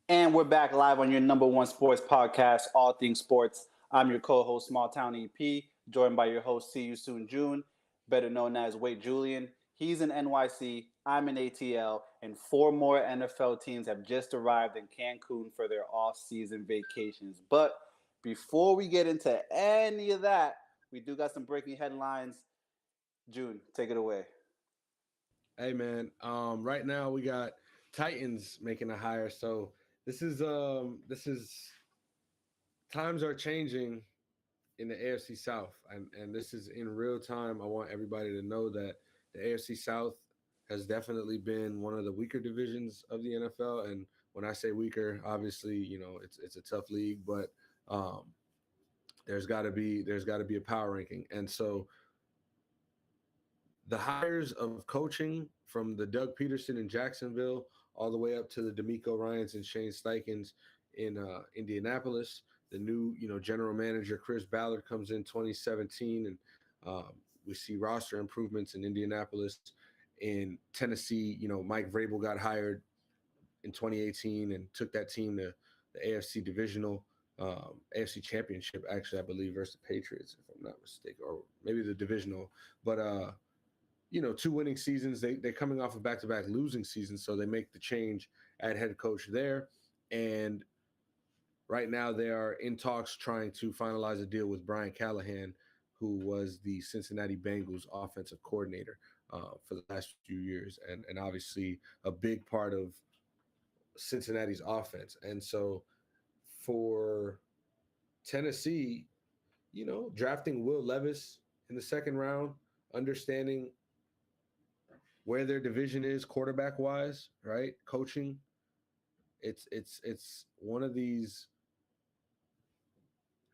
And we're back live on your number one sports podcast, All Things Sports. I'm your co-host, Small Town EP, joined by your host, See You Soon June, better known as Wait Julian. He's in NYC, I'm in ATL, and four more NFL teams have just arrived in Cancun for their off-season vacations. But before we get into any of that, we do got some breaking headlines. June, take it away. Hey man, right now we got Titans making a hire. So this is times are changing in the AFC South, and this is in real time. I want everybody to know that the AFC South has definitely been one of the weaker divisions of the NFL. And when I say weaker, obviously it's a tough league, but um, there's got to be a power ranking, and so the hires of coaching from the Doug Peterson in Jacksonville all the way up to the D'Amico Ryans and Shane Steichens in Indianapolis. The new, general manager Chris Ballard comes in 2017, and we see roster improvements in Indianapolis. In Tennessee, Mike Vrabel got hired in 2018 and took that team to the AFC Divisional, AFC Championship, actually, I believe, versus the Patriots, if I'm not mistaken, or maybe the Divisional. But two winning seasons. They're coming off of back-to-back losing seasons, so they make the change at head coach there. And right now they are in talks trying to finalize a deal with Brian Callahan, who was the Cincinnati Bengals offensive coordinator for the last few years, and obviously a big part of Cincinnati's offense. And so for Tennessee, drafting Will Levis in the second round, understanding where their division is quarterback wise, right? Coaching. It's one of these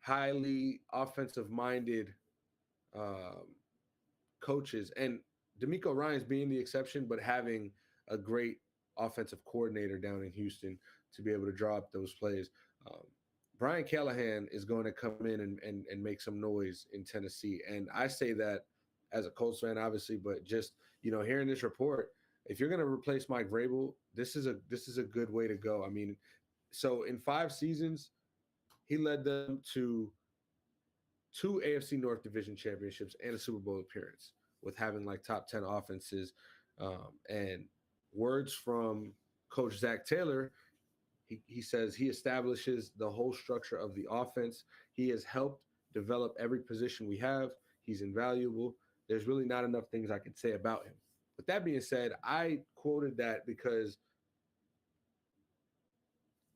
highly offensive minded um, coaches, and D'Amico Ryan's being the exception, but having a great offensive coordinator down in Houston to be able to draw up those plays. Um, Brian Callahan is going to come in and make some noise in Tennessee. And I say that as a Colts fan, obviously, but just, hearing this report, if you're going to replace Mike Vrabel, this is a good way to go. I mean, so in 5 seasons, he led them to 2 AFC North Division championships and a Super Bowl appearance with having like top 10 offenses. And words from Coach Zach Taylor, he says he establishes the whole structure of the offense. He has helped develop every position we have. He's invaluable. There's really not enough things I can say about him. With that being said, I quoted that because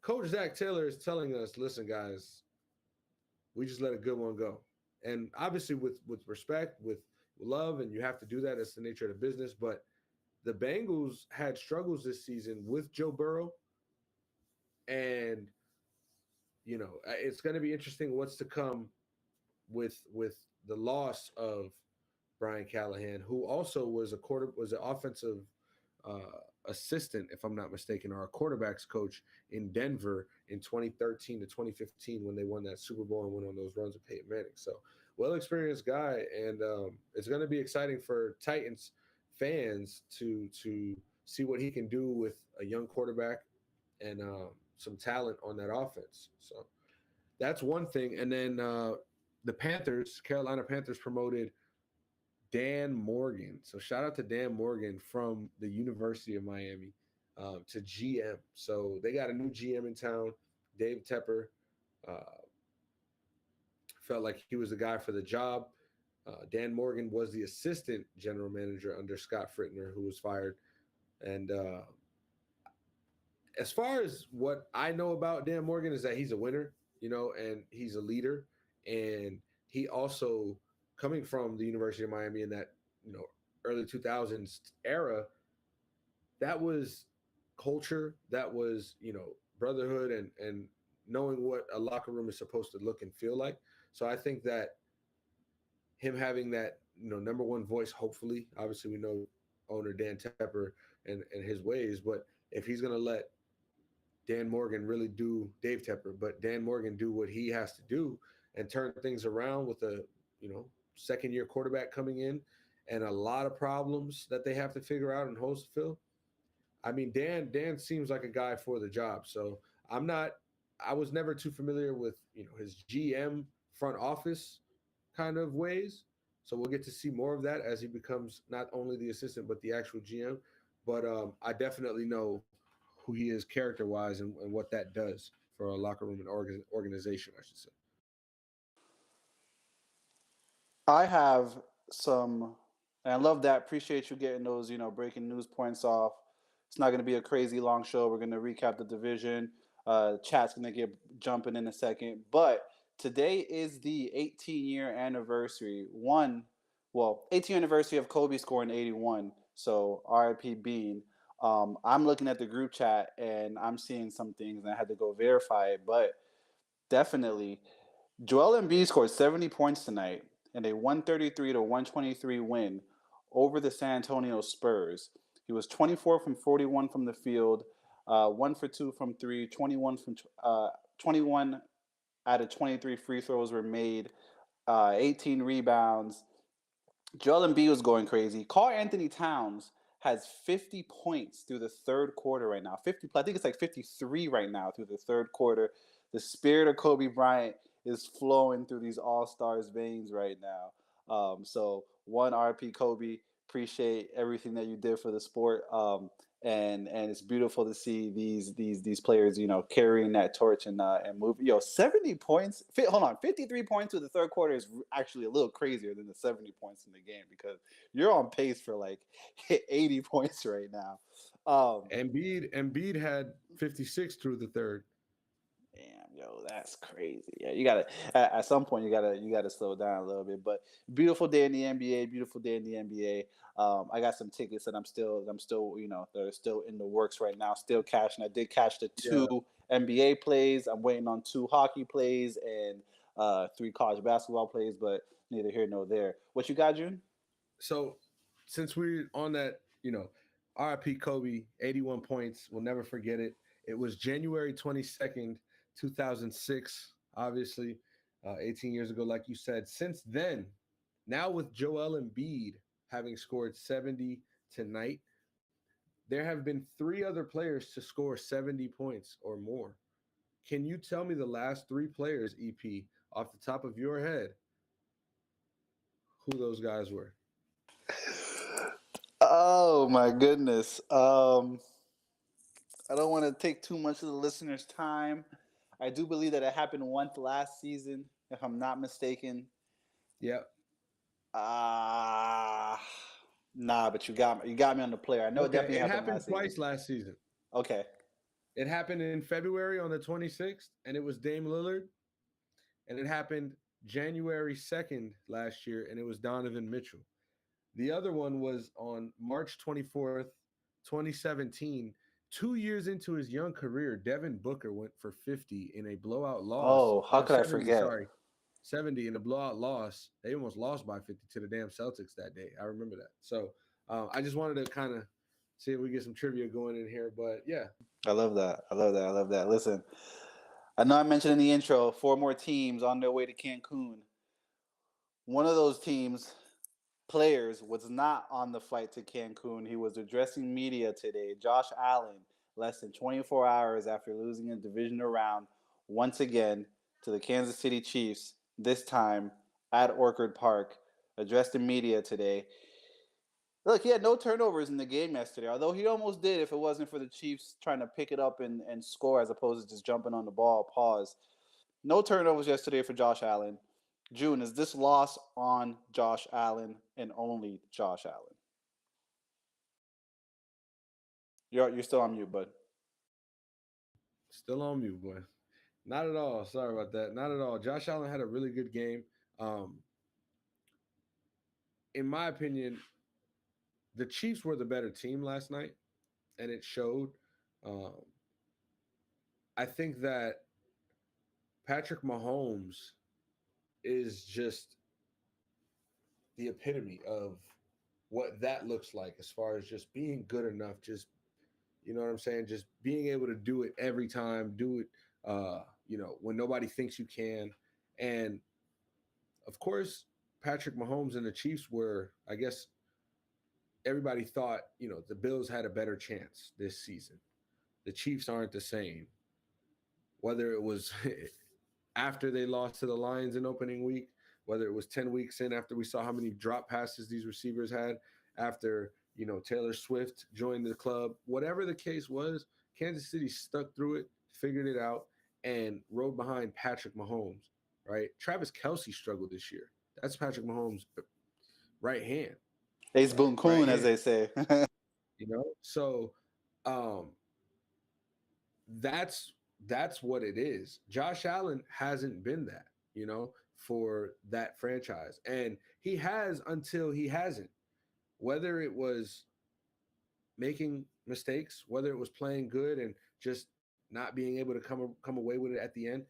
Coach Zach Taylor is telling us, listen, guys, we just let a good one go. And obviously with respect, with love, and you have to do that. That's the nature of the business. But the Bengals had struggles this season with Joe Burrow. And, it's going to be interesting what's to come with the loss of Brian Callahan, who also was an offensive assistant, if I'm not mistaken, or a quarterbacks coach in Denver in 2013 to 2015 when they won that Super Bowl and went on those runs with Peyton Manning. So well-experienced guy, and it's going to be exciting for Titans fans to see what he can do with a young quarterback and some talent on that offense. So that's one thing. And then the Carolina Panthers promoted Dan Morgan. So shout out to Dan Morgan from the University of Miami to GM. So they got a new GM in town, Dave Tepper. Uh, Felt like he was the guy for the job. Dan Morgan was the assistant general manager under Scott Frittner, who was fired. And as far as what I know about Dan Morgan is that he's a winner, and he's a leader. And he also, coming from the University of Miami in that, early 2000s era, that was culture, that was, brotherhood and knowing what a locker room is supposed to look and feel like. So I think that him having that, number one voice, hopefully, obviously we know owner Dan Tepper and his ways, but if he's going to let Dan Morgan really do Dave Tepper, but Dan Morgan do what he has to do and turn things around with a, second year quarterback coming in and a lot of problems that they have to figure out and holes to fill. I mean, Dan seems like a guy for the job. So I'm not. I was never too familiar with his GM front office kind of ways. So we'll get to see more of that as he becomes not only the assistant but the actual GM. But I definitely know who he is character wise and what that does for a locker room and organization, I should say. I have some, and I love that. Appreciate you getting those, breaking news points off. It's not going to be a crazy long show. We're going to recap the division. Chat's going to get jumping in a second. But today is the 18-year anniversary. 18th anniversary of Kobe scoring 81. So RIP Bean. I'm looking at the group chat and I'm seeing some things and I had to go verify it. But definitely, Joel Embiid scored 70 points tonight in a 133 to 123 win over the San Antonio Spurs. He was 24 from 41 from the field, 1 for 2 from 3, 21 out of 23 free throws were made, 18 rebounds. Joel Embiid was going crazy. Karl Anthony Towns has 50 points through the third quarter right now. 50, I think it's like 53 right now through the third quarter. The spirit of Kobe Bryant is flowing through these All Stars veins right now. So one RP Kobe, appreciate everything that you did for the sport. And it's beautiful to see these players, carrying that torch and move. 70 points. Hold on, 53 points with the third quarter is actually a little crazier than the 70 points in the game because you're on pace for like 80 points right now. Embiid had 56 through the third. Damn, that's crazy. Yeah, you gotta at some point you gotta slow down a little bit. But beautiful day in the NBA, beautiful day in the NBA. I got some tickets that I'm still they're still in the works right now. Still cashing. I did cash the Yeah. 2 NBA plays. I'm waiting on 2 hockey plays and 3 college basketball plays. But neither here nor there. What you got, June? So since we're on that, RIP Kobe, 81 points. We'll never forget it. It was January 22nd, 2006, obviously, 18 years ago, like you said. Since then, now with Joel Embiid having scored 70 tonight, there have been 3 other players to score 70 points or more. Can you tell me the last 3 players, EP, off the top of your head, who those guys were? Oh my goodness. I don't want to take too much of the listeners' time. I do believe that it happened once last season, if I'm not mistaken. Yep. Ah, nah, but you got me on the player. I know it Okay. definitely It happened happened last season. twice last season. Okay. It happened in February on the 26th, and it was Dame Lillard. And it happened January 2nd last year, and it was Donovan Mitchell. The other one was on March 24th, 2017. 2 years into his young career, Devin Booker went for 50 in a blowout loss. Oh, how No, could I 70, forget? sorry. 70 in a blowout loss. They almost lost by 50 to the damn Celtics that day. I remember that. So I just wanted to kind of see if we get some trivia going in here. But yeah, I love that. I love that. I love that. Listen, I know I mentioned in the intro 4 more teams on their way to Cancun. One of those teams players was not on the flight to Cancun. He was addressing media today. Josh Allen, less than 24 hours after losing a divisional round once again to the Kansas City Chiefs, this time at Orchard Park, addressed the media today. Look, he had no turnovers in the game yesterday, although he almost did if it wasn't for the Chiefs trying to pick it up and score as opposed to just jumping on the ball. Pause. No turnovers yesterday for Josh Allen. June, is this loss on Josh Allen and only Josh Allen? You're still on mute, bud. still on mute, boy. Not at all. Sorry about that. Not at all. Josh Allen had a really good game. Um, in my opinion, the Chiefs were the better team last night, and it showed. Um, I think that Patrick Mahomes is just the epitome of what that looks like as far as just being good enough, just you know what I'm saying, just being able to do it every time, do it when nobody thinks you can. And of course, Patrick Mahomes and the Chiefs were, I guess everybody thought, the Bills had a better chance this season. The Chiefs aren't the same. whether it was after they lost to the Lions in opening week, whether it was 10 weeks in after we saw how many drop passes these receivers had, after, Taylor Swift joined the club, whatever the case was, Kansas City stuck through it, figured it out, and rode behind Patrick Mahomes, right? Travis Kelsey struggled this year. That's Patrick Mahomes' right hand, Ace right? Boon Right Coon, as hand, they say. So um that's what it is. Josh Allen hasn't been that, for that franchise. And he has until he hasn't. Whether it was making mistakes, whether it was playing good and just not being able to come away with it at the end.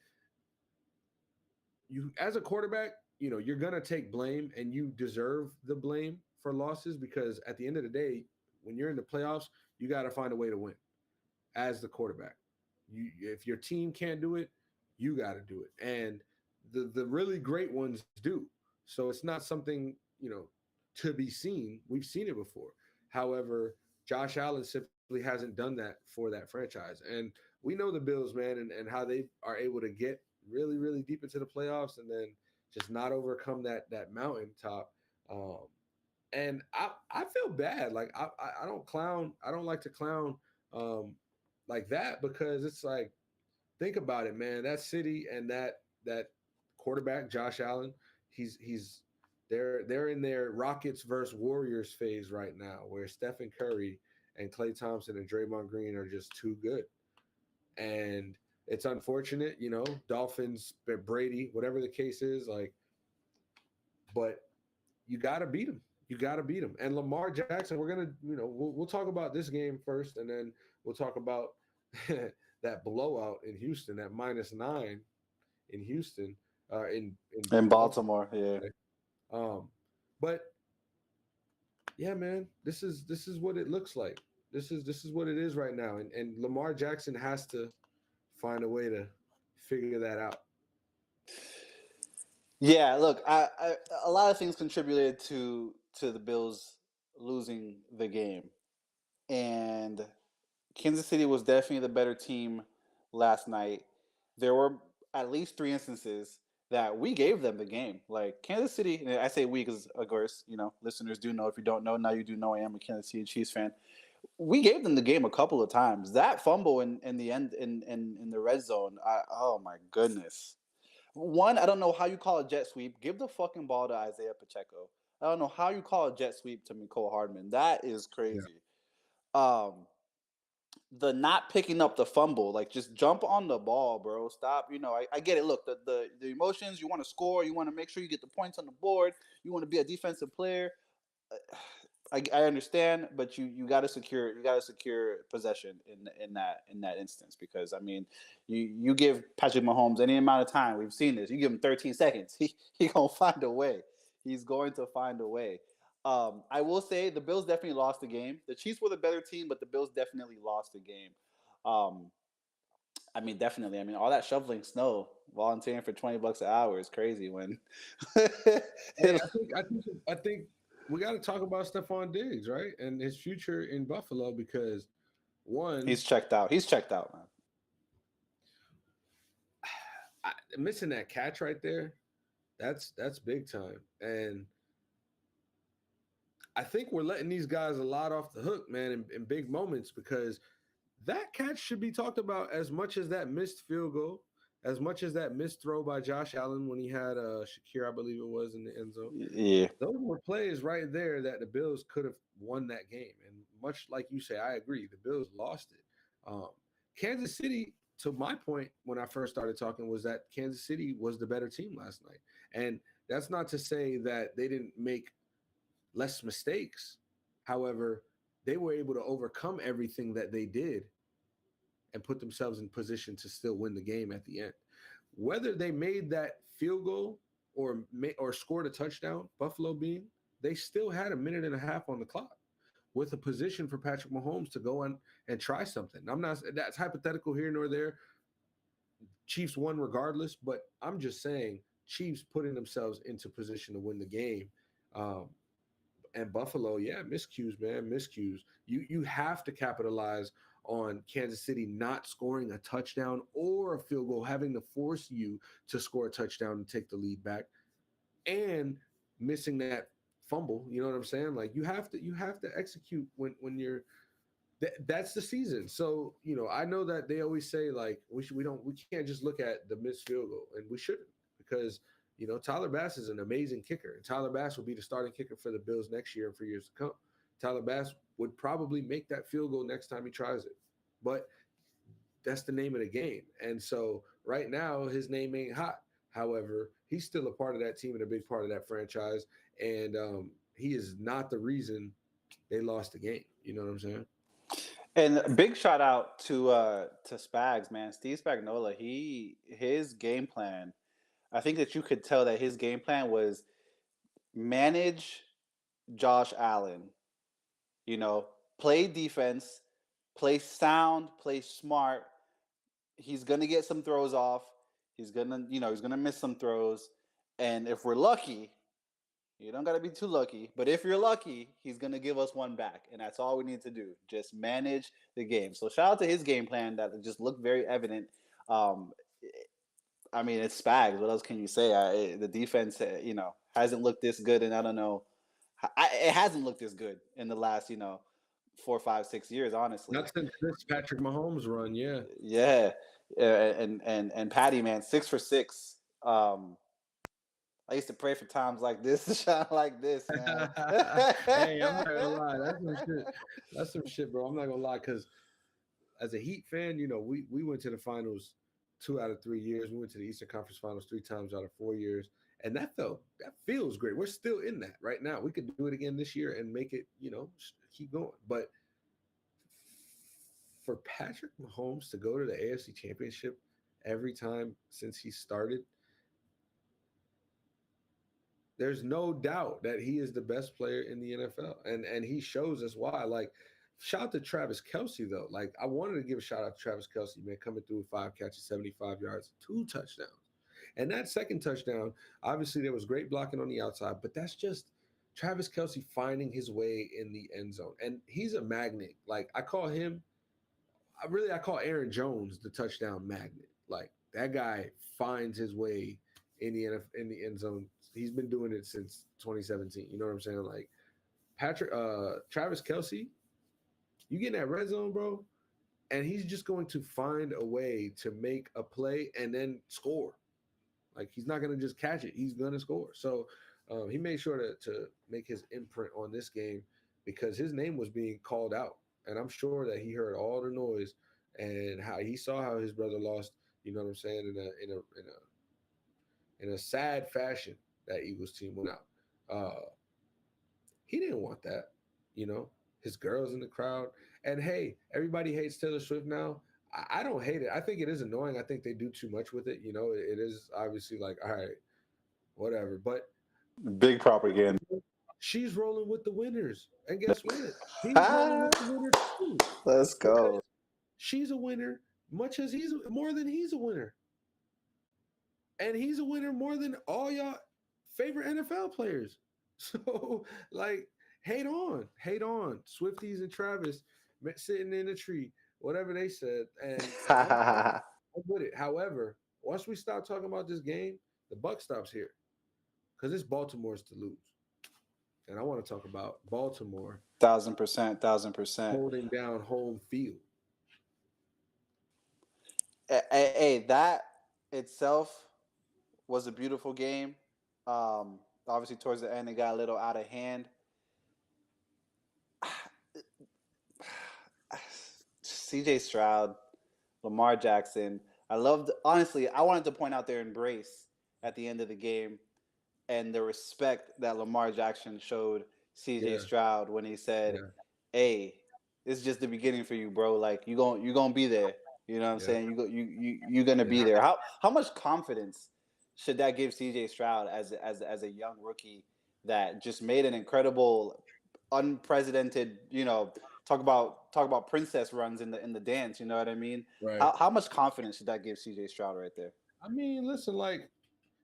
You as a quarterback, you're going to take blame and you deserve the blame for losses because at the end of the day, when you're in the playoffs, you got to find a way to win as the quarterback. If your team can't do it, you got to do it. And the really great ones do. So it's not something, to be seen. We've seen it before. However, Josh Allen simply hasn't done that for that franchise. And we know the Bills, man, and how they are able to get really, really deep into the playoffs and then just not overcome that mountaintop. And I feel bad. Like I don't clown. I don't like to clown like that because it's like think about it, man. That city and that quarterback, Josh Allen, he's they're in their Rockets versus Warriors phase right now, where Stephen Curry and Klay Thompson and Draymond Green are just too good. And it's unfortunate, Dolphins, Brady, whatever the case is, like, but you got to beat them. You got to beat them. And Lamar Jackson, we're gonna, we'll talk about this game first, and then we'll talk about that blowout in Houston, that -9 in Houston, In Baltimore. Baltimore, yeah. Um, but yeah, man, this is what it looks like. This is what it is right now, and Lamar Jackson has to find a way to figure that out. Yeah, look, a lot of things contributed to the Bills losing the game, and Kansas City was definitely the better team last night. There were at least three instances that we gave them the game. Like Kansas City, and I say we because, of course, listeners do know. If you don't know, now you do know I am a Kansas City Chiefs fan. We gave them the game a couple of times. That fumble in the end in the red zone, oh my goodness. One, I don't know how you call a jet sweep. Give the fucking ball to Isaiah Pacheco. I don't know how you call a jet sweep to Mecole Hardman. That is Yeah, crazy. Um, the not picking up the fumble, like just jump on the ball, bro. Stop. I get it. Look, the emotions. You want to score. You want to make sure you get the points on the board. You want to be a defensive player. I understand, but you got to secure possession in that instance because I mean, you give Patrick Mahomes any amount of time. We've seen this. You give him 13 seconds, he gonna find a way. He's going to find a way. I will say the Bills definitely lost the game. The Chiefs were the better team, but the Bills definitely lost the game. Um, I mean, definitely. I mean, all that shoveling snow, volunteering for $20 an hour is crazy. When hey, I think we got to talk about Stephon Diggs, right, and his future in Buffalo because one, he's checked out. He's checked out, man. missing that catch right there, that's big time, and I think we're letting these guys a lot off the hook, man, in big moments because that catch should be talked about as much as that missed field goal, as much as that missed throw by Josh Allen when he had Shakir, I believe it was, in the end zone. Yeah. Those were plays right there that the Bills could have won that game. And much like you say, I agree, the Bills lost it. Kansas City, to my point when I first started talking, was that Kansas City was the better team last night. And that's not to say that they didn't make less mistakes. However, they were able to overcome everything that they did and put themselves in position to still win the game at the end. Whether they made that field goal or scored a touchdown, Buffalo being, they still had a minute and a half on the clock with a position for Patrick Mahomes to go on and try something. I'm not that's hypothetical here nor there. Chiefs won regardless, but I'm just saying Chiefs putting themselves into position to win the game. Um, and Buffalo, yeah, miscues, man, miscues. You have to capitalize on Kansas City not scoring a touchdown or a field goal, having to force you to score a touchdown and take the lead back, and missing that fumble. You know what I'm saying? Like you have to execute when you're that's the season. So I know that they always say like we can't just look at the missed field goal, and we shouldn't, because Tyler Bass is an amazing kicker, and Tyler Bass will be the starting kicker for the Bills next year and for years to come. Tyler Bass would probably make that field goal next time he tries it, but that's the name of the game. And so right now his name ain't hot. However, he's still a part of that team and a big part of that franchise, and he is not the reason they lost the game. You know what I'm saying? And a big shout out to Spags, man. Steve Spagnuolo. His game plan. I think that you could tell that his game plan was manage Josh Allen. Play defense, play sound, play smart. He's gonna get some throws off. He's gonna miss some throws. And if we're lucky, you don't gotta be too lucky, but if you're lucky, he's gonna give us one back. And that's all we need to do. Just manage the game. So shout out to his game plan that just looked very evident. Um, I mean, it's Spags. What else can you say? The defense, hasn't looked this good, and I don't know. It hasn't looked this good in the last, 4, 5, 6 years, honestly. Not since this Patrick Mahomes run, yeah. Yeah, and Patty, man, 6 for 6. I used to pray for times like this to shine like this, man. Hey, I'm not gonna lie, that's some shit. That's some shit, bro. I'm not gonna lie, because as a Heat fan, we went to the finals 2 out of 3 years. We went to the Eastern Conference Finals 3 times out of 4 years, and that feels great. We're still in that right now. We could do it again this year and make it, keep going. But for Patrick Mahomes to go to the AFC Championship every time since he started, there's no doubt that he is the best player in the NFL, and he shows us why. Like, shout out to Travis Kelce though. Like, I wanted to give a shout out to Travis Kelce, man, coming through with 5 catches, 75 yards, 2 touchdowns. And that second touchdown, obviously there was great blocking on the outside, but that's just Travis Kelce finding his way in the end zone. And he's a magnet. Like, I call Aaron Jones the touchdown magnet. Like, that guy finds his way in the end zone. He's been doing it since 2017. You know what I'm saying? Like, Travis Kelce, you get in that red zone, bro, and he's just going to find a way to make a play and then score. Like, he's not going to just catch it. He's going to score. So he made sure to make his imprint on this game, because his name was being called out. And I'm sure that he heard all the noise and how he saw how his brother lost, you know what I'm saying, in a sad fashion. That Eagles team went out. He didn't want that, his girls in the crowd. And hey, everybody hates Taylor Swift now. I don't hate it. I think it is annoying. I think they do too much with it. It is obviously like, all right, whatever. But Big propaganda. she's rolling with the winners. And guess what? He's rolling with the winners too. Let's go. She's a winner, much as more than he's a winner. And he's a winner more than all y'all favorite NFL players. So, like, hate on. Swifties and Travis sitting in a tree, whatever they said. And I'm with it. However, once we stop talking about this game, the buck stops here, because it's Baltimore's to lose. And I want to talk about Baltimore 1,000%. holding down home field. Hey, that itself was a beautiful game. Obviously, towards the end, it got a little out of hand. CJ Stroud, Lamar Jackson. Honestly, I wanted to point out their embrace at the end of the game and the respect that Lamar Jackson showed CJ Stroud when he said, "Hey, it's just the beginning for you, bro. Like, you gonna be there. You know what I'm saying? You're gonna be there." How much confidence should that give CJ Stroud as a young rookie that just made an incredible, unprecedented, talk about princess runs in the dance, you know what I mean? Right. How much confidence should that give CJ Stroud right there? I mean, listen, like,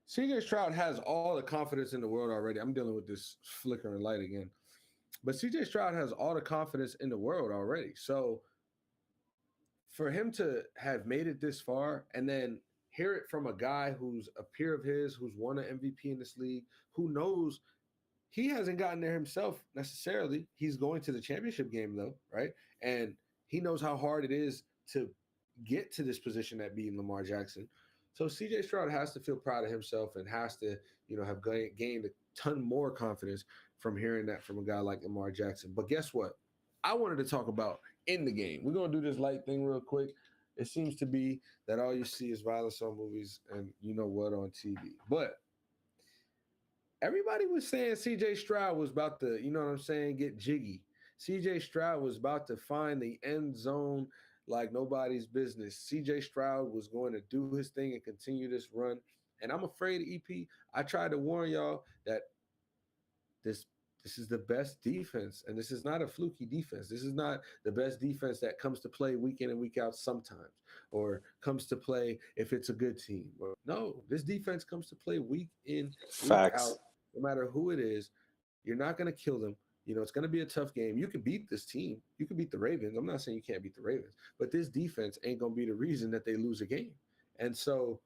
CJ Stroud has all the confidence in the world already. I'm dealing with this flickering light again. But CJ Stroud has all the confidence in the world already. So for him to have made it this far and then hear it from a guy who's a peer of his, who's won an MVP in this league, who knows he hasn't gotten there himself necessarily. He's going to the championship game though, right? And he knows how hard it is to get to this position at beating Lamar Jackson. So CJ Stroud has to feel proud of himself and has to, have gained a ton more confidence from hearing that from a guy like Lamar Jackson. But guess what? I wanted to talk about in the game. We're gonna do this light thing real quick. It seems to be that all you see is violence on movies and you know what on TV. But everybody was saying CJ Stroud was about to, you know what I'm saying, get jiggy. CJ Stroud was about to find the end zone like nobody's business. CJ Stroud was going to do his thing and continue this run. And I'm afraid, EP, I tried to warn y'all that this this is the best defense, and this is not a fluky defense. This is not the best defense that comes to play week in and week out sometimes, or comes to play if it's a good team. No, this defense comes to play week in, week out, Facts. no matter who it is. You're not going to kill them. It's going to be a tough game. You can beat this team. You can beat the Ravens. I'm not saying you can't beat the Ravens, but this defense ain't going to be the reason that they lose a game. And so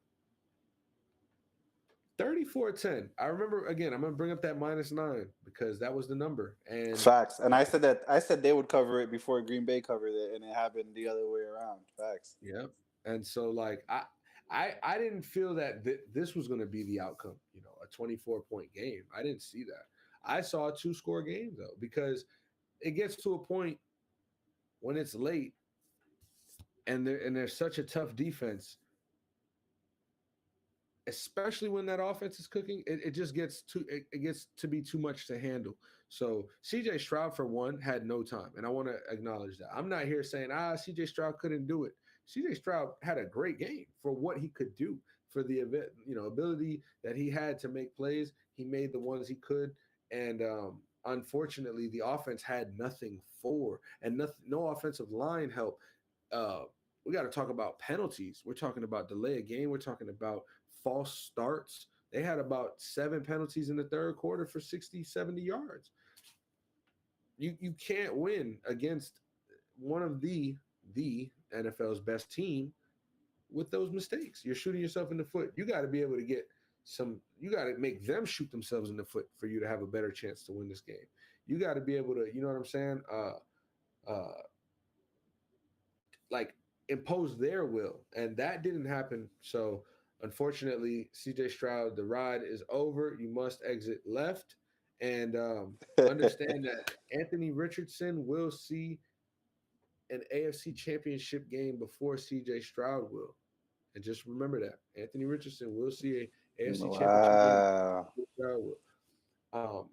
34-10. I remember, again, I'm going to bring up that -9 because that was the number. And Facts. And I said they would cover it before Green Bay covered it, and it happened the other way around. Facts. yeah. And so like I didn't feel that this was going to be the outcome, a 24-point game. I didn't see that. I saw a two-score game though, because it gets to a point when it's late and there's such a tough defense, especially when that offense is cooking, it just gets it gets to be too much to handle. So CJ Stroud, for one, had no time. And I want to acknowledge that. I'm not here saying, CJ Stroud couldn't do it. CJ Stroud had a great game for what he could do, for the event, ability that he had to make plays. He made the ones he could. And unfortunately, the offense had nothing and no offensive line help. We got to talk about penalties. We're talking about delay of game. We're talking about false starts. They had about 7 penalties in the third quarter for 60, 70 yards. You can't win against one of the NFL's best team with those mistakes. You're shooting yourself in the foot. You got to be able to you got to make them shoot themselves in the foot for you to have a better chance to win this game. You got to be able to, you know what I'm saying? Like impose their will. And that didn't happen. So unfortunately, CJ Stroud, the ride is over. You must exit left. And understand that Anthony Richardson will see an AFC championship game before CJ Stroud will. And just remember that. Anthony Richardson will see a AFC championship game Wow. before Stroud will.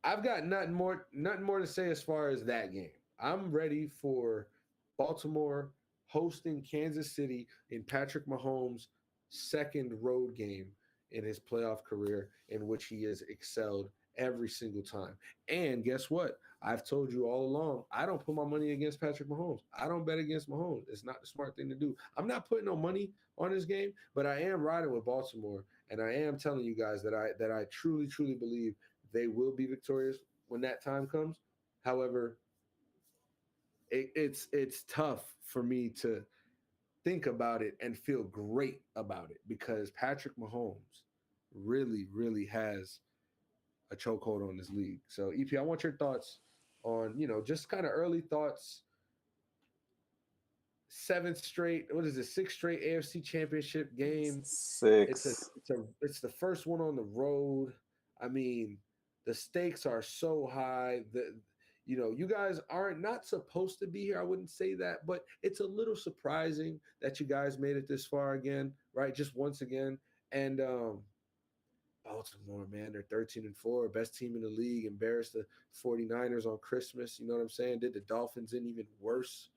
I've got nothing more to say as far as that game. I'm ready for Baltimore hosting Kansas City in Patrick Mahomes' second road game in his playoff career, in which he has excelled every single time. And guess what? I've told you all along, I don't put my money against Patrick Mahomes. I don't bet against Mahomes. It's not the smart thing to do. I'm not putting no money on this game, but I am riding with Baltimore, and I am telling you guys that I truly, truly believe they will be victorious when that time comes. However, it's tough for me to think about it and feel great about it because Patrick Mahomes really, really has a chokehold on this league. So, EP, I want your thoughts on, just kind of early thoughts. Sixth straight AFC championship game. Six. It's the first one on the road. I mean, the stakes are so high. You guys aren't not supposed to be here. I wouldn't say that, but it's a little surprising that you guys made it this far again, right? Just once again. And Baltimore, man, they're 13-4, best team in the league, embarrassed the 49ers on Christmas. You know what I'm saying? Did the Dolphins in even worse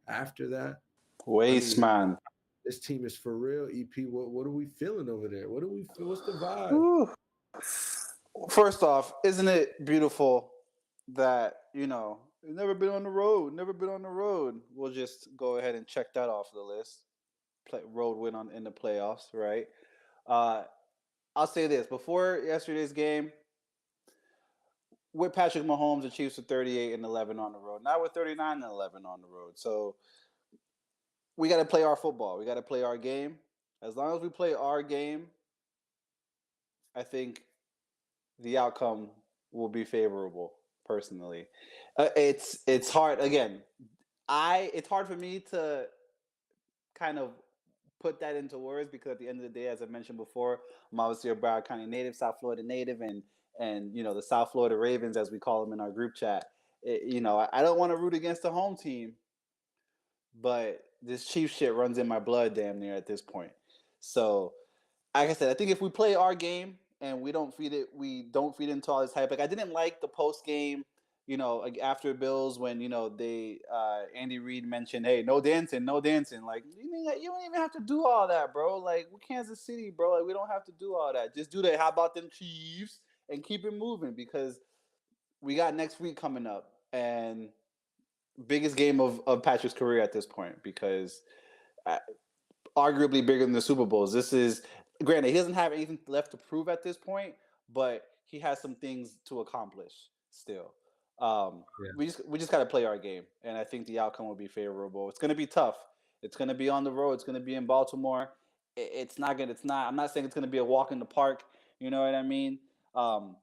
after that? Waste, man. This team is for real. EP, what are we feeling over there? What's the vibe? Whew. First off, isn't it beautiful that, never been on the road, never been on the road. We'll just go ahead and check that off the list. Road win in the playoffs, right? I'll say this. Before yesterday's game, with Patrick Mahomes, the Chiefs are 38-11 on the road. Now we're 39-11 on the road. So we got to play our football. We got to play our game. As long as we play our game, I think the outcome will be favorable. Personally, it's hard. Again, it's hard for me to kind of put that into words because at the end of the day, as I mentioned before, I'm obviously a Broward County native, South Florida native, and the South Florida Ravens, as we call them in our group chat. I don't want to root against the home team, but this Chief shit runs in my blood damn near at this point. So, like I said, I think if we play our game and we don't feed into all this hype. Like I didn't like the post game, like after Bills when they Andy Reid mentioned, hey, no dancing, no dancing. Like you don't even have to do all that, bro. Like we're Kansas City, bro. Like we don't have to do all that. Just do that. How about them Chiefs and keep it moving because we got next week coming up and biggest game of Patrick's career at this point because arguably bigger than the Super Bowls. This is granted he doesn't have anything left to prove at this point, but he has some things to accomplish still. Yeah. We just got to play our game, and I think the outcome will be favorable. It's going to be tough. It's going to be on the road. It's going to be in Baltimore. It's not good. It's not. I'm not saying it's going to be a walk in the park. You know what I mean? Them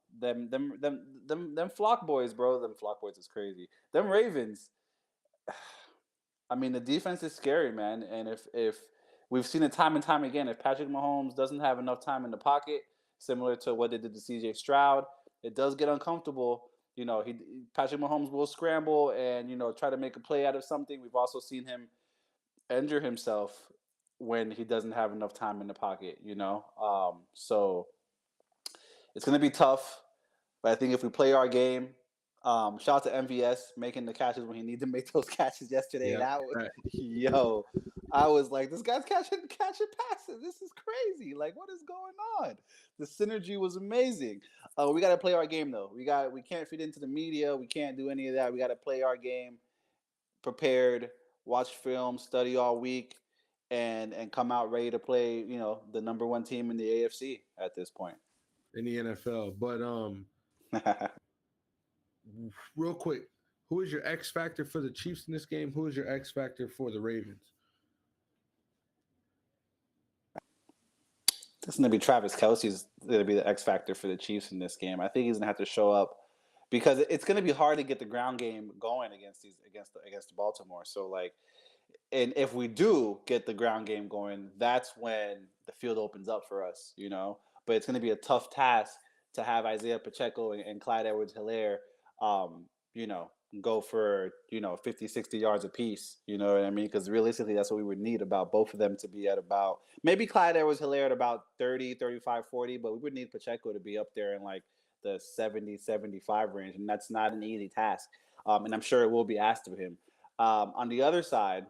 flock boys, bro. Them flock boys is crazy. Them Ravens. I mean, the defense is scary, man. And if we've seen it time and time again, if Patrick Mahomes doesn't have enough time in the pocket, similar to what they did to C.J. Stroud, it does get uncomfortable. Patrick Mahomes will scramble and try to make a play out of something. We've also seen him injure himself when he doesn't have enough time in the pocket. So it's gonna be tough. But I think if we play our game, shout out to MVS making the catches when he needed to make those catches yesterday. Yeah. That was, Right. yo, I was like, this guy's catching passes. This is crazy. Like, what is going on? The synergy was amazing. We got to play our game though. We can't feed into the media. We can't do any of that. We got to play our game, prepared, watch film, study all week, and come out ready to play. The number one team in the AFC at this point. In the NFL. But real quick, who is your X factor for the Chiefs in this game? Who is your X factor for the Ravens? It's going to be Travis Kelce's going to be the X factor for the Chiefs in this game. I think he's going to have to show up because it's going to be hard to get the ground game going against Baltimore. So and if we do get the ground game going, that's when the field opens up for us. But it's going to be a tough task to have Isaiah Pacheco and Clyde Edwards-Helaire, you know, go for 50, 60 yards apiece. You know what I mean? Because realistically, that's what we would need about both of them to be at about maybe Clyde Edwards-Helaire at about 30, 35, 40, but we would need Pacheco to be up there in like the 70, 75 range, and that's not an easy task. And I'm sure it will be asked of him. On the other side,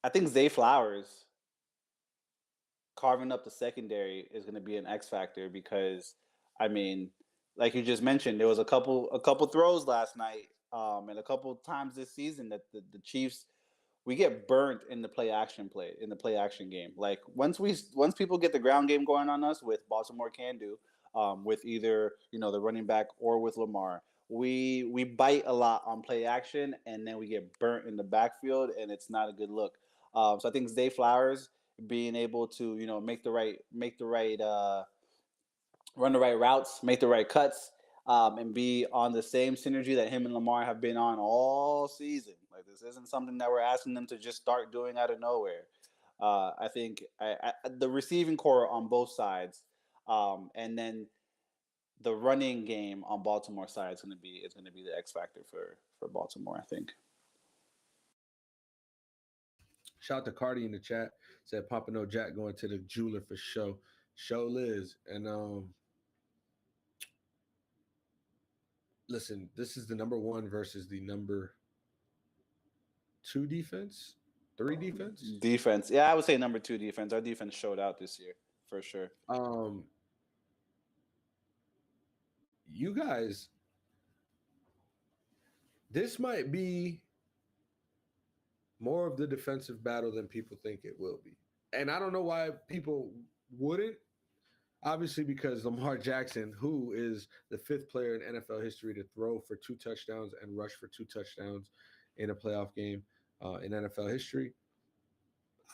I think Zay Flowers carving up the secondary is going to be an X factor because, I mean, like you just mentioned, there was a couple throws last night, and a couple times this season that the Chiefs we get burnt in the play action game. Like once people get the ground game going on us with Baltimore can do, with either the running back or with Lamar, we bite a lot on play action and then we get burnt in the backfield and it's not a good look. So I think Zay Flowers being able to run the right routes, make the right cuts, and be on the same synergy that him and Lamar have been on all season. Like this isn't something that we're asking them to just start doing out of nowhere. I think the receiving core on both sides, and then the running game on Baltimore side is going to be the X factor for Baltimore. I think. Shout out to Cardi in the chat. Said Papa No Jack going to the jeweler for show. Show Liz. And listen, this is the number one versus the number two defense, three defense. Defense, yeah, I would say number two defense. Our defense showed out this year for sure. You guys, this might be more of the defensive battle than people think it will be. And I don't know why people wouldn't, Obviously, because Lamar Jackson, who is the fifth player in NFL history to throw for 2 touchdowns and rush for 2 touchdowns in a playoff game in NFL history,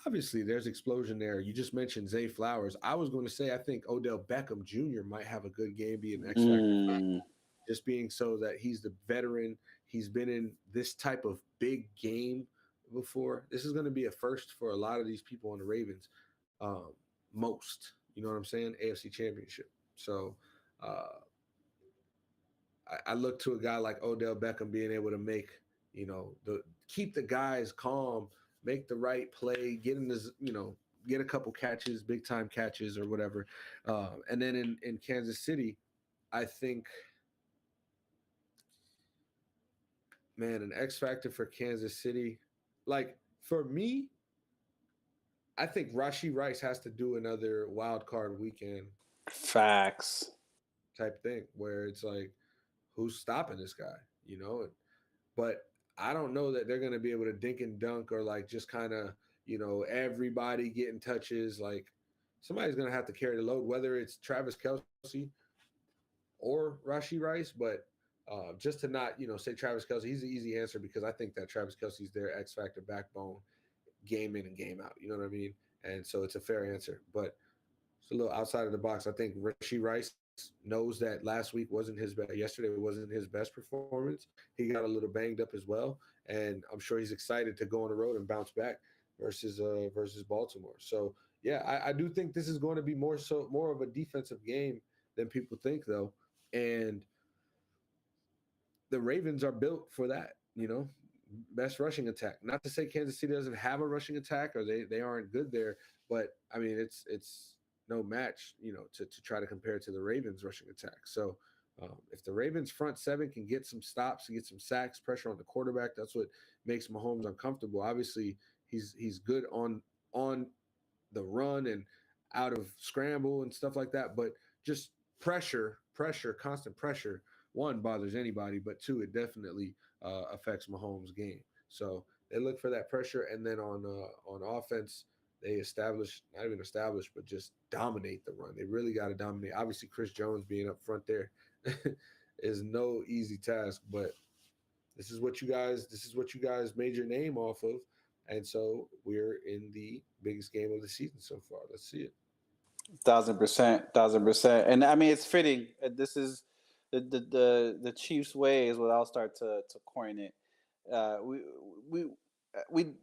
obviously there's explosion there. You just mentioned Zay Flowers. I was going to say I think Odell Beckham Jr. might have a good game, be an X factor, Mm, just being so that he's the veteran. He's been in this type of big game before. This is going to be a first for a lot of these people on the Ravens. Um, most, you know what I'm saying? AFC Championship. So uh, I look to a guy like Odell Beckham being able to make, the keep the guys calm, make the right play, get in this, get a couple catches, big time catches or whatever. And then in Kansas City, I think, man, an X factor for Kansas City. Like for me, I think Rashee Rice has to do another wild card weekend facts. type thing where it's like, who's stopping this guy? You know, but I don't know that they're going to be able to dink and dunk or like just kind of, everybody getting touches. Like somebody's going to have to carry the load, whether it's Travis Kelsey or Rashee Rice. But just to not, say Travis Kelsey, he's the easy answer because I think that Travis Kelsey's their X factor backbone game in and game out. You know what I mean? And so it's a fair answer. But it's a little outside of the box. I think Rashee Rice knows that last week wasn't his best. Yesterday wasn't his best performance. He got a little banged up as well, and I'm sure he's excited to go on the road and bounce back versus Baltimore. So yeah, I do think this is going to be more of a defensive game than people think, though, and the Ravens are built for that. Best rushing attack. Not to say Kansas City doesn't have a rushing attack or they aren't good there, but I mean it's no match, to try to compare to the Ravens rushing attack. So if the Ravens front seven can get some stops, get some sacks, pressure on the quarterback, that's what makes Mahomes uncomfortable. Obviously, he's good on the run and out of scramble and stuff like that, but just pressure, constant pressure. One bothers anybody, but two, it definitely affects Mahomes' game. So they look for that pressure, and then on offense, they not even establish, but just dominate the run. They really got to dominate. Obviously, Chris Jones being up front there is no easy task, but this is what you guys made your name off of. And so we're in the biggest game of the season so far. Let's see it. 1000%, 1000%. And I mean, it's fitting. This is the Chiefs' way, is what I'll start to coin it. We we we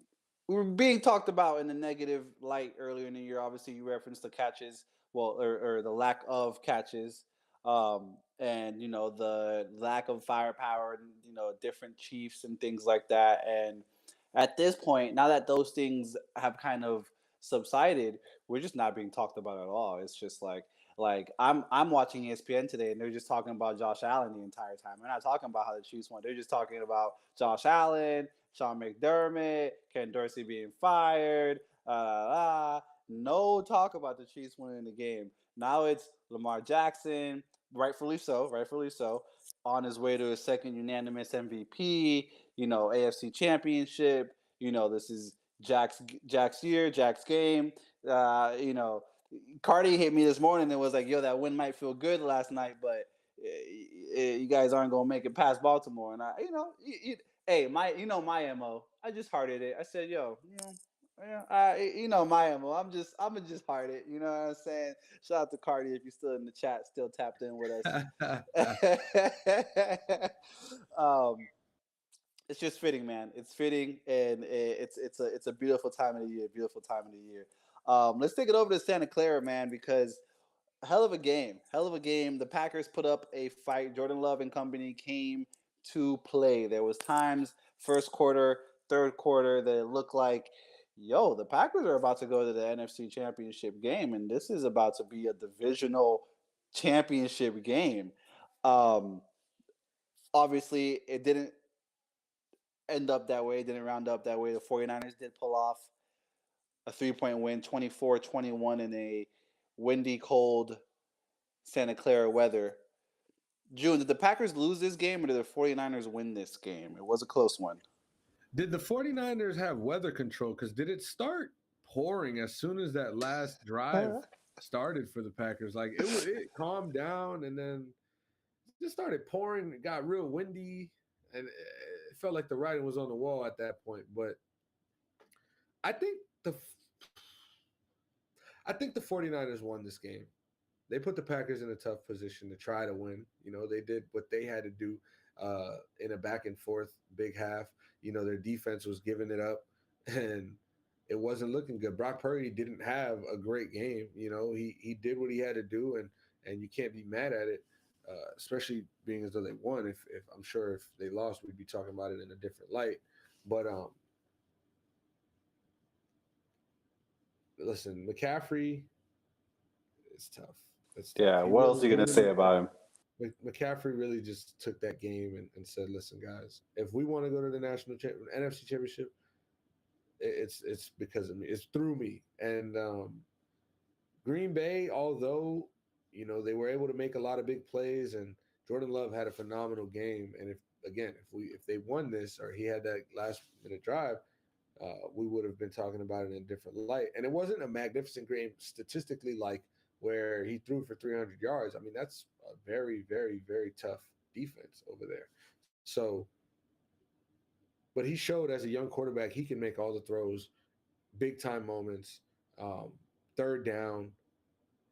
we were being talked about in the negative light earlier in the year. Obviously, you referenced the catches, well, or the lack of catches, and the lack of firepower, and different Chiefs and things like that. And at this point, now that those things have kind of subsided, we're just not being talked about at all. It's just like I'm watching ESPN today, and they're just talking about Josh Allen the entire time. They're not talking about how the Chiefs won. They're just talking about Josh Allen, Sean McDermott, Ken Dorsey being fired. No talk about the Chiefs winning the game. Now it's Lamar Jackson, rightfully so, on his way to his second unanimous MVP. AFC Championship. This is Jack's year, Jack's game. Cardi hit me this morning and was like, "Yo, that win might feel good last night, but you guys aren't gonna make it past Baltimore." And hey, my mo. I just hearted it. I said, "Yo, yeah, my mo. I'm just heart it. You know what I'm saying? Shout out to Cardi if you're still in the chat, still tapped in with us. um, it's just fitting, man. It's fitting, and it's a beautiful time of the year. Beautiful time of the year. Let's take it over to Santa Clara, man, because hell of a game. Hell of a game. The Packers put up a fight. Jordan Love and company came to play. There was times first quarter, third quarter that it looked like, yo, the Packers are about to go to the NFC Championship game, and this is about to be a divisional championship game. Um, Obviously, it didn't end up that way. It didn't round up that way. The 49ers did pull off a 3-point win, 24-21 in a windy, cold Santa Clara weather. June, did the Packers lose this game or did the 49ers win this game? It was a close one. Did the 49ers have weather control? Because did it start pouring as soon as that last drive started for the Packers. Like it calmed down and then just started pouring. It got real windy, and it felt like the writing was on the wall at that point. But I think the I think the 49ers won this game. They put the Packers in a tough position to try to win. They did what they had to do in a back and forth big half. Their defense was giving it up, and it wasn't looking good. Brock Purdy didn't have a great game. He did what he had to do, and you can't be mad at it, especially being as though they won. If I'm sure if they lost, we'd be talking about it in a different light. But listen, McCaffrey, it's tough. It's tough. Yeah. He What else really, are you he gonna say really about him? McCaffrey really just took that game and said, "Listen, guys, if we want to go to the NFC Championship, it's because of me. It's through me." And Green Bay, although they were able to make a lot of big plays, and Jordan Love had a phenomenal game. And if they won this or he had that last minute drive, we would have been talking about it in a different light. And it wasn't a magnificent game statistically, like where he threw for 300 yards. I mean, that's a very, very, very tough defense over there. So, but he showed as a young quarterback, he can make all the throws, big time moments, um, third down,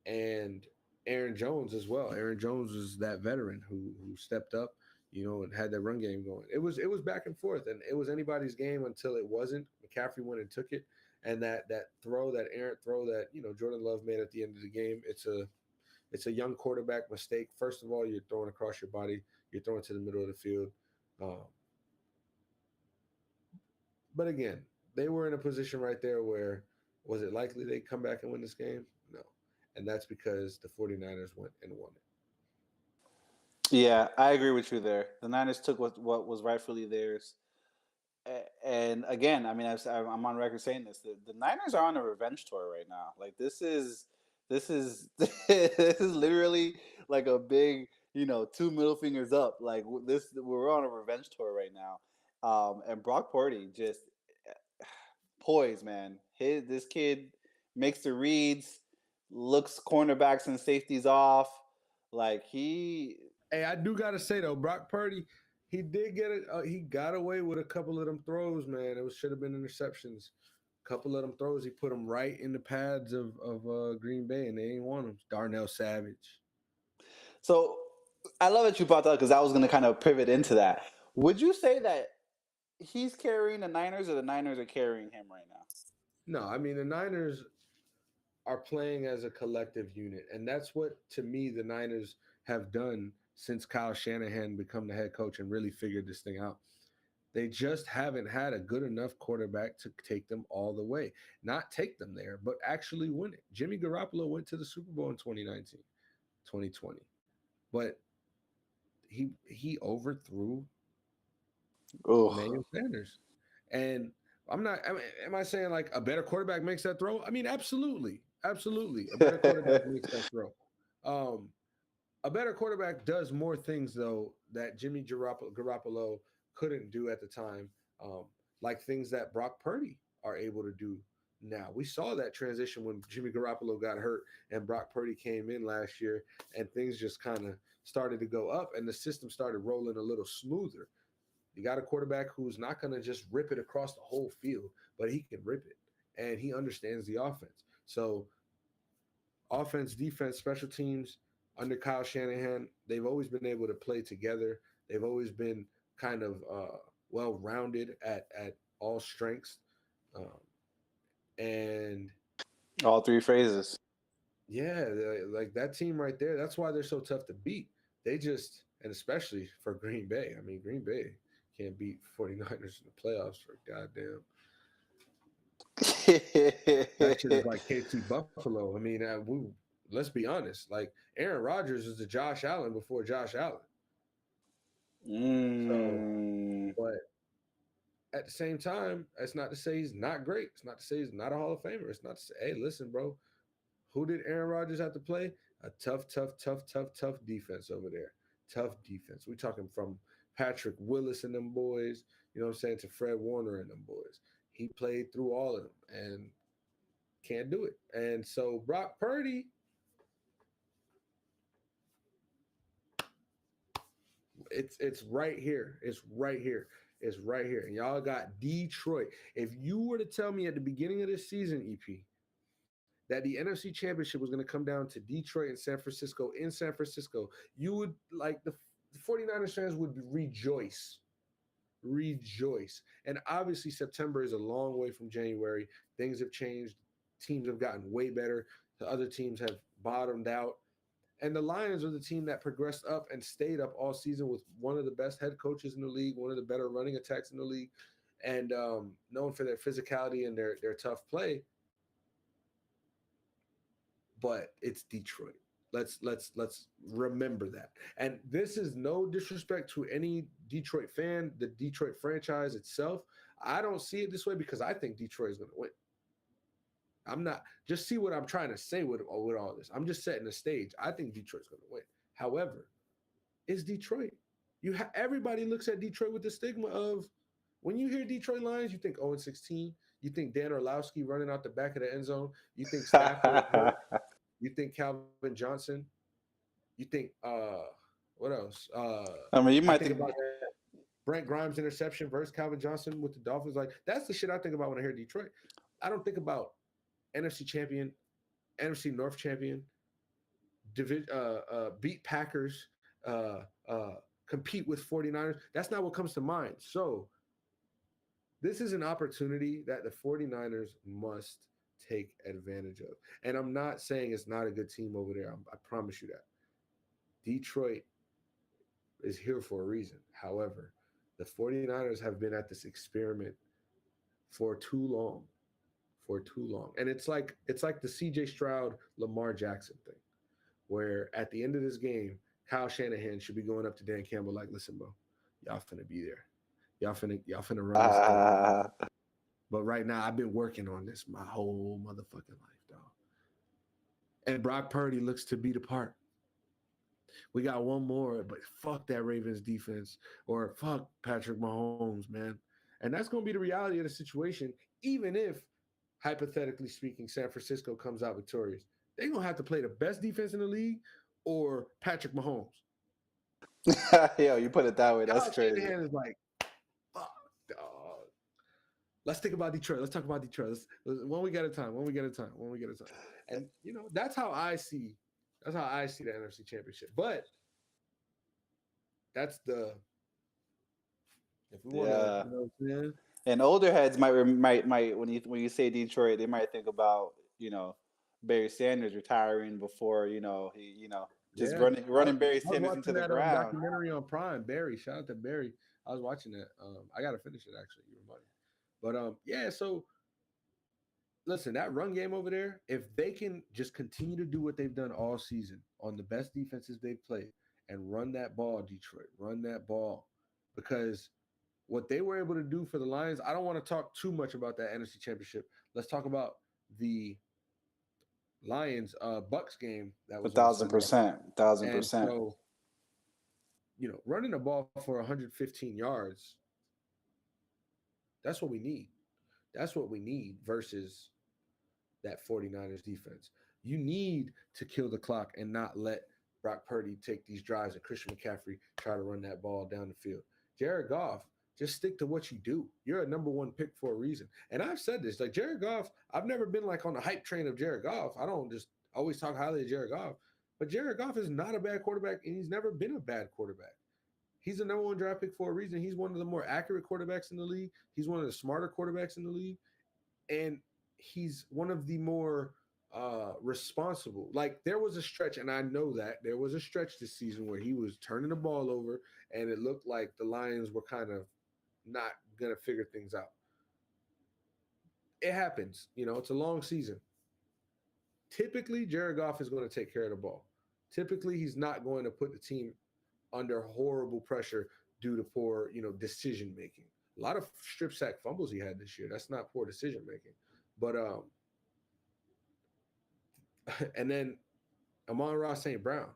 and Aaron Jones as well. Aaron Jones was that veteran who stepped up, and had that run game going. It was back and forth, and it was anybody's game until it wasn't. McCaffrey went and took it, and that throw, that errant throw that Jordan Love made at the end of the game. It's a young quarterback mistake. First of all, you're throwing across your body. You're throwing to the middle of the field. Um, but again, they were in a position right there where was it likely they'd come back and win this game? No. And that's because the 49ers went and won it. Yeah, I agree with you there. The Niners took what was rightfully theirs. And again, I mean, I'm on record saying this. The Niners are on a revenge tour right now. Like this is this is literally like a big, two middle fingers up. Like we're on a revenge tour right now. And Brock Purdy just poised, man. This kid makes the reads, looks cornerbacks and safeties off. Like Hey, I do gotta say though, Brock Purdy, he did get it. He got away with a couple of them throws, man. It should have been interceptions. A couple of them throws, he put them right in the pads of Green Bay, and they ain't want them. Darnell Savage. So I love that you brought that up because I was going to kind of pivot into that. Would you say that he's carrying the Niners or the Niners are carrying him right now? No, I mean the Niners are playing as a collective unit, and that's what to me the Niners have done since Kyle Shanahan become the head coach and really figured this thing out. They just haven't had a good enough quarterback to take them all the way. Not take them there, but actually win it. Jimmy Garoppolo went to the Super Bowl in 2019, 2020. But he overthrew Oh, Emmanuel Sanders. And I'm not am I saying like a better quarterback makes that throw? I mean, absolutely. Absolutely. A better quarterback makes that throw. Um, a better quarterback does more things though that Jimmy Garoppolo couldn't do at the time, like things that Brock Purdy are able to do now. We saw that transition when Jimmy Garoppolo got hurt and Brock Purdy came in last year, and things just kind of started to go up, and the system started rolling a little smoother. You got a quarterback who's not going to just rip it across the whole field, but he can rip it, and he understands the offense. So offense, defense, special teams under Kyle Shanahan, they've always been able to play together. They've always been kind of well rounded at all strengths, um, and all three phrases. yeah, like that team right there. That's why they're so tough to beat. They just, and especially for Green Bay. I mean, Green Bay can't beat 49ers in the playoffs for goddamn. That shit is like KC Buffalo. I mean, let's be honest. Like Aaron Rodgers is the Josh Allen before Josh Allen. So, Mm. but at the same time, that's not to say he's not great. It's not to say he's not a Hall of Famer. It's not to say, hey, listen, bro, who did Aaron Rodgers have to play? A tough defense over there. Tough defense. We're talking from Patrick Willis and them boys, you know what I'm saying, to Fred Warner and them boys. He played through all of them and can't do it. And so Brock Purdy, It's right here. It's right here. It's right here. And y'all got Detroit. If you were to tell me at the beginning of this season, EP, that the NFC Championship was going to come down to Detroit and San Francisco in San Francisco, you would like the 49ers fans would rejoice. Rejoice. And obviously, September is a long way from January. Things have changed. Teams have gotten way better. The other teams have bottomed out. And the Lions are the team that progressed up and stayed up all season with one of the best head coaches in the league, one of the better running attacks in the league, and known for their physicality and their tough play. But it's Detroit. Let's remember that. And this is no disrespect to any Detroit fan, the Detroit franchise itself. I don't see it this way because I think Detroit is going to win. I'm not just see what I'm trying to say with all this. I'm just setting the stage. I think Detroit's going to win. However, it's Detroit. Everybody looks at Detroit with the stigma of when you hear Detroit Lions, you think 0-16. You think Dan Orlovsky running out the back of the end zone. You think Stafford. You think Calvin Johnson. You think what else? I mean, you I might think think. about that Brent Grimes interception versus Calvin Johnson with the Dolphins. Like that's the shit I think about when I hear Detroit. I don't think about NFC champion, NFC North champion, beat Packers, compete with 49ers. That's not what comes to mind. So this is an opportunity that the 49ers must take advantage of. And I'm not saying it's not a good team over there. I promise you that. Detroit is here for a reason. However, the 49ers have been at this experiment for too long. For too long. And it's like the CJ Stroud, Lamar Jackson thing, where at the end of this game, Kyle Shanahan should be going up to Dan Campbell like, listen, bro, y'all finna be there. Y'all finna run this thing. But right now, I've been working on this my whole motherfucking life, dog. And Brock Purdy looks to be the part. We got one more, but fuck that Ravens defense or fuck Patrick Mahomes, man. And that's going to be the reality of the situation, even if, hypothetically speaking, San Francisco comes out victorious. They're going to have to play the best defense in the league or Patrick Mahomes. Yo, you put it that way. That's Kyle crazy. Shanahan is like, fuck, dog. Let's think about Detroit. Let's talk about Detroit. One week at a time. And that's how I see the NFC Championship. But that's if we want to, you know what I'm saying? And older heads might when you say Detroit, they might think about Barry Sanders retiring before he just running Barry Sanders into the ground. Documentary on Prime, Barry. Shout out to Barry. I was watching that. I got to finish it actually. You remind me. But yeah. So listen, that run game over there. If they can just continue to do what they've done all season on the best defenses they've played and run that ball, Detroit, run that ball, because what they were able to do for the Lions, I don't want to talk too much about that NFC Championship. Let's talk about the Lions Bucks game that was 1,000%. So, running the ball for 115 yards, that's what we need. That's what we need versus that 49ers defense. You need to kill the clock and not let Brock Purdy take these drives and Christian McCaffrey try to run that ball down the field. Jared Goff, just stick to what you do. You're a number one pick for a reason. And I've said this, like Jared Goff, I've never been like on the hype train of Jared Goff. I don't just always talk highly of Jared Goff. But Jared Goff is not a bad quarterback, and he's never been a bad quarterback. He's the number one draft pick for a reason. He's one of the more accurate quarterbacks in the league. He's one of the smarter quarterbacks in the league. And he's one of the more responsible. Like there was a stretch, and I know that there was a stretch this season where he was turning the ball over, and it looked like the Lions were kind of not going to figure things out. It happens. It's a long season. Typically, Jared Goff is going to take care of the ball. Typically, he's not going to put the team under horrible pressure due to poor, decision making. A lot of strip sack fumbles he had this year. That's not poor decision making. But and then Amon-Ra St. Brown,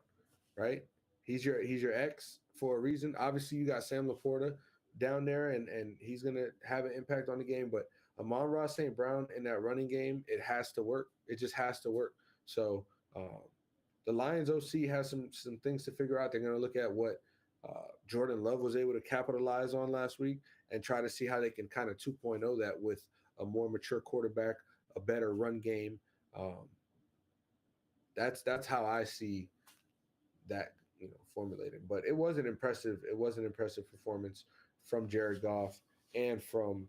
right? He's your ex for a reason. Obviously, you got Sam Laporta down there, and he's gonna have an impact on the game. But Amon-Ra St. Brown in that running game, it has to work. It just has to work. So the Lions OC has some things to figure out. They're gonna look at what Jordan Love was able to capitalize on last week and try to see how they can kind of 2.0 that with a more mature quarterback, a better run game. Um, that's how I see that formulating. But it was an impressive performance from Jared Goff and from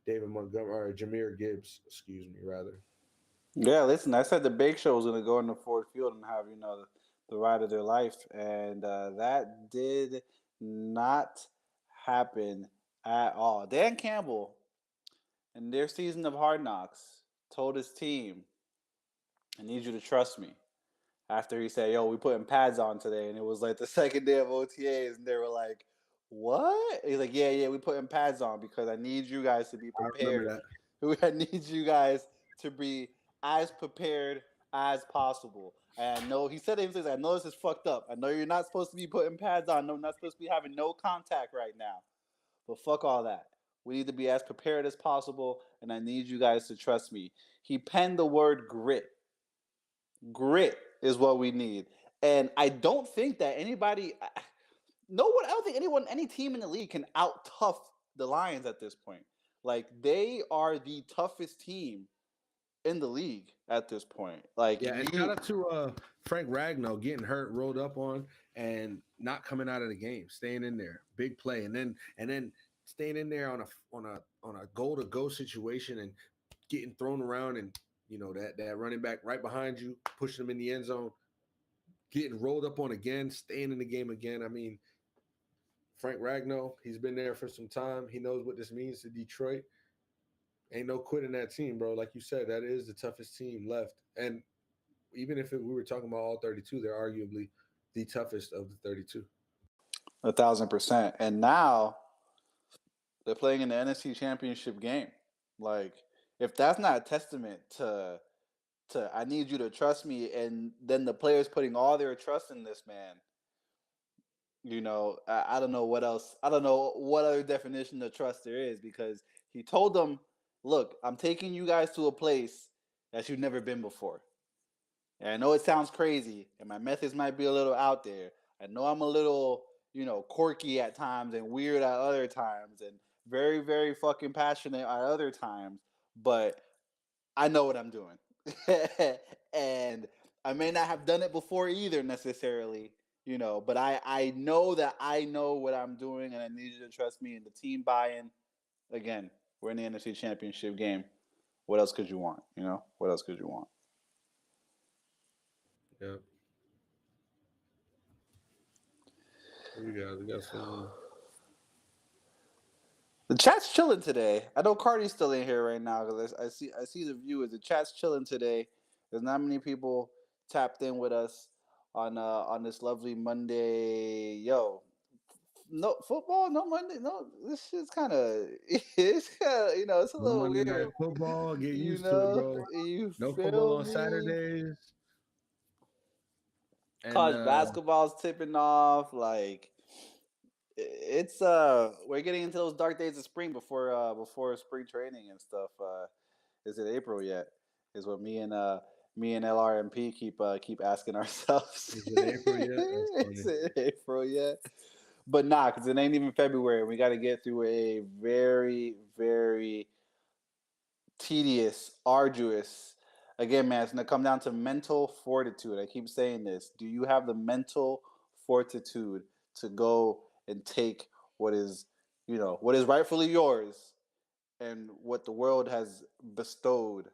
David Montgomery or Jameer Gibbs, excuse me, rather. Yeah, listen, I said the Bake Show was going to go into Ford Field and have, the ride of their life. And that did not happen at all. Dan Campbell, in their season of Hard Knocks, told his team, I need you to trust me. After he said, yo, we putting pads on today. And it was like the second day of OTAs. And they were like, what? He's like, yeah, we putting pads on because I need you guys to be I remember prepared. that. I need you guys to be as prepared as possible. And I know he said it. He says, I know this is fucked up. I know you're not supposed to be putting pads on. No, you're not supposed to be having no contact right now. But fuck all that. We need to be as prepared as possible, and I need you guys to trust me. He penned the word grit. Grit is what we need. And I don't think that anybody, no one, I don't think anyone, any team in the league can out tough the Lions at this point. Like, they are the toughest team in the league at this point. Like, Yeah, and shout out to Frank Ragnow getting hurt, rolled up on, and not coming out of the game, staying in there, big play, and then staying in there on a goal to go situation and getting thrown around, and that running back right behind you, pushing him in the end zone, getting rolled up on again, staying in the game again. I mean, Frank Ragnow, he's been there for some time. He knows what this means to Detroit. Ain't no quitting that team, bro. Like you said, that is the toughest team left. And even if we were talking about all 32, they're arguably the toughest of the 32. 1,000%. And now they're playing in the NFC Championship game. Like, if that's not a testament to I need you to trust me, and then the players putting all their trust in this man, I don't know what else. I don't know what other definition of trust there is, because he told them, look, I'm taking you guys to a place that you've never been before. And I know it sounds crazy, and my methods might be a little out there. I know I'm a little, quirky at times and weird at other times and very, very fucking passionate at other times, but I know what I'm doing. And I may not have done it before either necessarily, but I know that I know what I'm doing, and I need you to trust me. And the team buy-in, again, we're in the NFC Championship game. What else could you want? What else could you want? Yeah. We got some. The chat's chilling today. I know Cardi's still in here right now because I see the viewers. The chat's chilling today. There's not many people tapped in with us on this lovely Monday. Yo, no football, no Monday, no. This shit's kind of it's kind of it's a No little Monday weird. Night Football. Get You used to it, know, bro. you No football feel on me? Saturdays. And College basketball's tipping off. Like, it's we're getting into those dark days of spring before spring training and stuff. Is it April yet? Is what me and LRMP keep asking ourselves. is it April yet? That's funny. Is it April yet? But nah, because it ain't even February. We got to get through a very, very tedious, arduous. Again, man, it's gonna come down to mental fortitude. I keep saying this. Do you have the mental fortitude to go and take what is, what is rightfully yours, and what the world has bestowed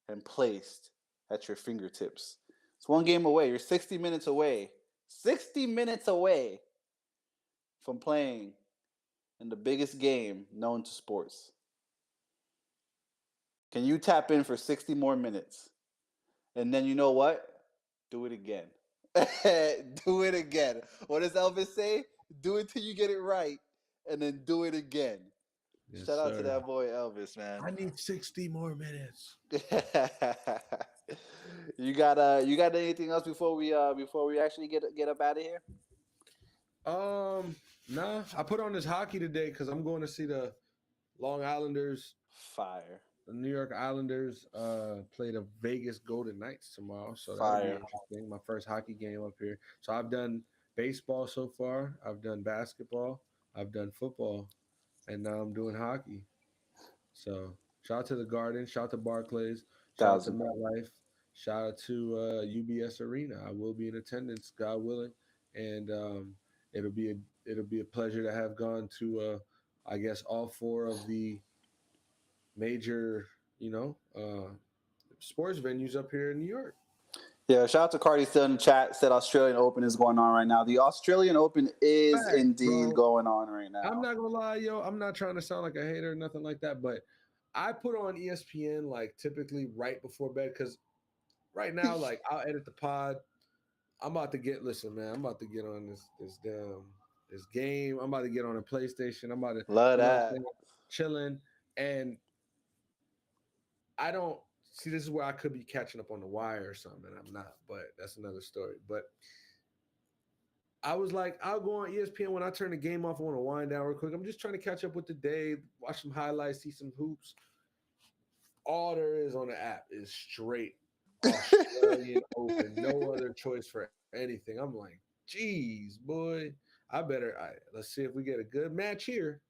and placed at your fingertips? It's one game away. You're 60 minutes away. 60 minutes away from playing in the biggest game known to sports. Can you tap in for 60 more minutes? And then you know what? Do it again. Do it again. What does Elvis say? Do it till you get it right, and then do it again. Yes, Shout out to sir. that boy Elvis, man. I need 60 more minutes. You got anything else before we actually get up out of here? Nah. I put on this hockey today because I'm going to see the Long Islanders. Fire. The New York Islanders play the Vegas Golden Knights tomorrow, so that'll be Fire. interesting. My first hockey game up here. So I've done baseball so far. I've done basketball. I've done football, and now I'm doing hockey. So shout out to the Garden. Shout out to Barclays. Shout out to 1,000. MetLife. Shout out to UBS Arena. I will be in attendance, God willing, and it'll be a it'll be a pleasure to have gone to I guess all four of the major sports venues up here in New York. Yeah, shout out to Cardi still in the chat. Said Australian Open is going on right now. The Australian Open is Facts, indeed bro. going on right I'm now. not gonna lie, yo. I'm not trying to sound like a hater or nothing like that, but I put on ESPN like typically right before bed because right now, like I'll edit the pod. I'm about to get listen, man. I'm about to get on this game. I'm about to get on a PlayStation. I'm about to, Love you know what I'm that. saying, chilling. And I don't see this is where I could be catching up on the wire or something, and I'm not, but that's another story. But I was like, I'll go on ESPN when I turn the game off. I want to wind down real quick. I'm just trying to catch up with the day, watch some highlights, see some hoops. All there is on the app is straight Australian Open. No other choice for anything. I'm like, geez, boy, let's see if we get a good match here.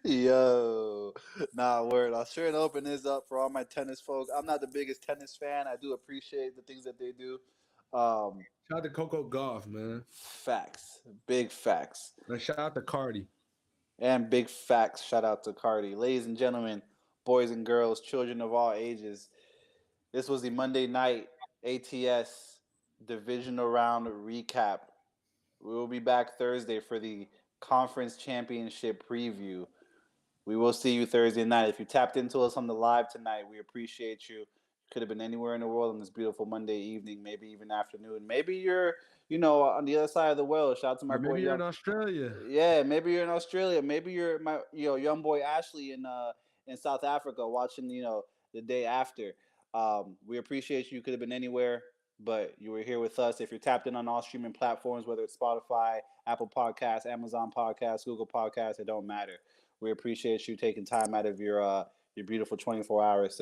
Yo, nah, word. Australian Open is up for all my tennis folks. I'm not the biggest tennis fan. I do appreciate the things that they do. Um, Shout out to Coco Golf, man. Facts, big facts, And shout out to Cardi. and big facts. Shout out to Cardi, ladies and gentlemen, boys and girls, children of all ages. This was the Monday night ATS divisional round recap. We will be back Thursday for the conference championship preview. We will see you Thursday night. If you tapped into us on the live tonight, we appreciate you. Could have been anywhere in the world on this beautiful Monday evening, maybe even afternoon. Maybe you're, on the other side of the world. Shout out to my Or boy maybe you're in Young. Australia. Yeah, maybe you're in Australia. Maybe you're my, young boy Ashley in South Africa watching, the day after. We appreciate you. You could have been anywhere, but you were here with us. If you're tapped in on all streaming platforms, whether it's Spotify, Apple Podcasts, Amazon Podcasts, Google Podcasts, it don't matter. We appreciate you taking time out of your beautiful 24 hours to